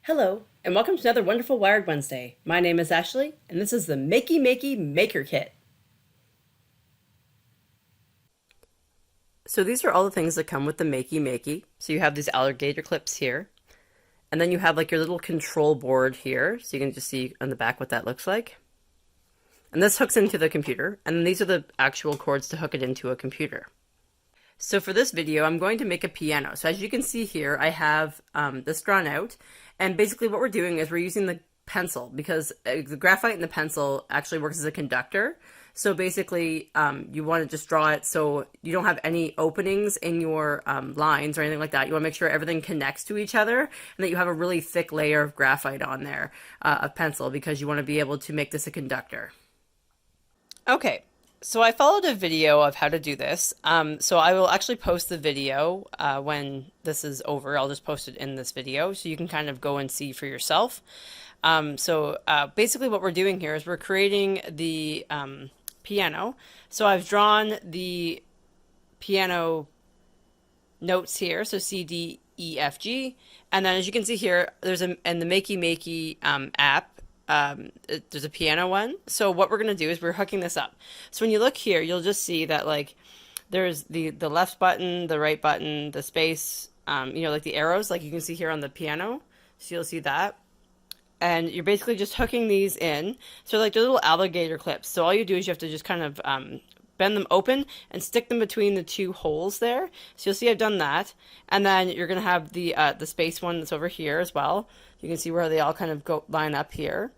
Hello, and welcome to another wonderful Wired Wednesday. My name is Ashley, and this is the Makey Makey Maker Kit. So these are all the things that come with the Makey Makey. So you have these alligator clips here, and then you have like your little control board here, so you can just see on the back what that looks like. And this hooks into the computer, and then these are the actual cords to hook it into a computer. So for this video, I'm going to make a piano. So as you can see here, I have this drawn out. And basically what we're doing is we're using the pencil because the graphite in the pencil actually works as a conductor. So basically you want to just draw it so you don't have any openings in your lines or anything like that. You want to make sure everything connects to each other and that you have a really thick layer of graphite on there of pencil because you want to be able to make this a conductor. Okay. So I followed a video of how to do this. So I will actually post the video when this is over. I'll just post it in this video so you can kind of go and see for yourself. Basically what we're doing here is we're creating the piano. So I've drawn the piano notes here. So C, D, E, F, G. And then as you can see here, there's in the Makey Makey app, there's a piano one. So what we're going to do is we're hooking this up. So when you look here, you'll just see that like there's the left button, the right button, the space, like the arrows, like you can see here on the piano. So you'll see that. And you're basically just hooking these in. So like they're little alligator clips. So all you do is you have to just kind of bend them open and stick them between the two holes there. So you'll see I've done that. And then you're going to have the space one that's over here as well. You can see where they all kind of line up here.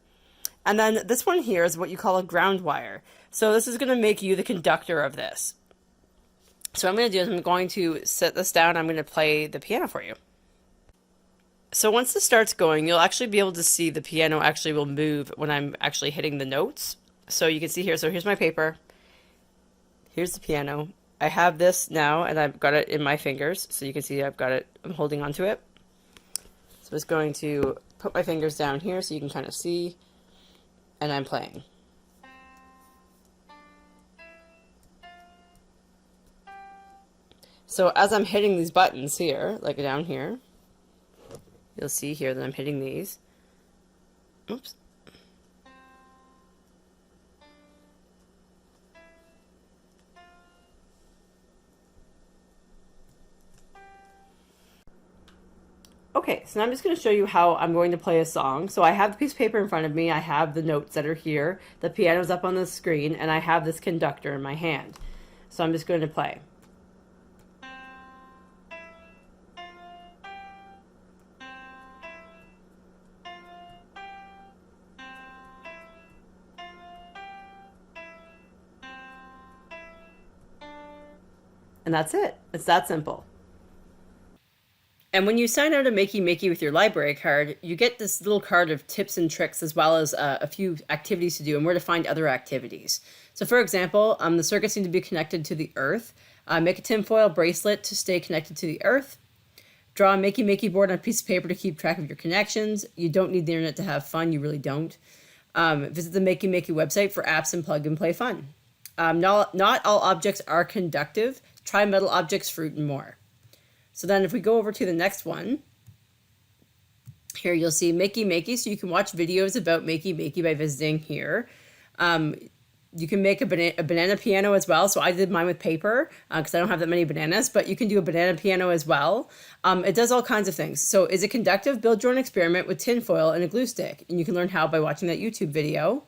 And then this one here is what you call a ground wire. So this is going to make you the conductor of this. So what I'm going to do is I'm going to set this down. I'm going to play the piano for you. So once this starts going, you'll actually be able to see the piano actually will move when I'm actually hitting the notes. So you can see here, so here's my paper. Here's the piano. I have this now and I've got it in my fingers. So you can see I've got it, I'm holding onto it. So I'm just going to put my fingers down here so you can kind of see. And I'm playing. So as I'm hitting these buttons here, like down here, you'll see here that I'm hitting these. Oops. Okay, so now I'm just going to show you how I'm going to play a song. So I have the piece of paper in front of me, I have the notes that are here, the piano's up on the screen, and I have this conductor in my hand. So I'm just going to play. And that's it. It's that simple. And when you sign out a Makey Makey with your library card, you get this little card of tips and tricks as well as a few activities to do and where to find other activities. So for example, the circuits need to be connected to the earth. Make a tinfoil bracelet to stay connected to the earth. Draw a Makey Makey board on a piece of paper to keep track of your connections. You don't need the internet to have fun, you really don't. Visit the Makey Makey website for apps and plug and play fun. Not all objects are conductive. Try metal objects, fruit, and more. So then if we go over to the next one, here you'll see Makey Makey. So you can watch videos about Makey Makey by visiting here. You can make a banana piano as well. So I did mine with paper because I don't have that many bananas, but you can do a banana piano as well. It does all kinds of things. So is it conductive? Build your own experiment with tinfoil and a glue stick. And you can learn how by watching that YouTube video.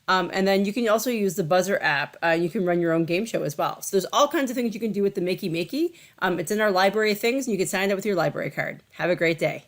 And then you can also use the Buzzer app. You can run your own game show as well. So there's all kinds of things you can do with the Makey Makey. It's in our library of things, and you can sign it up with your library card. Have a great day.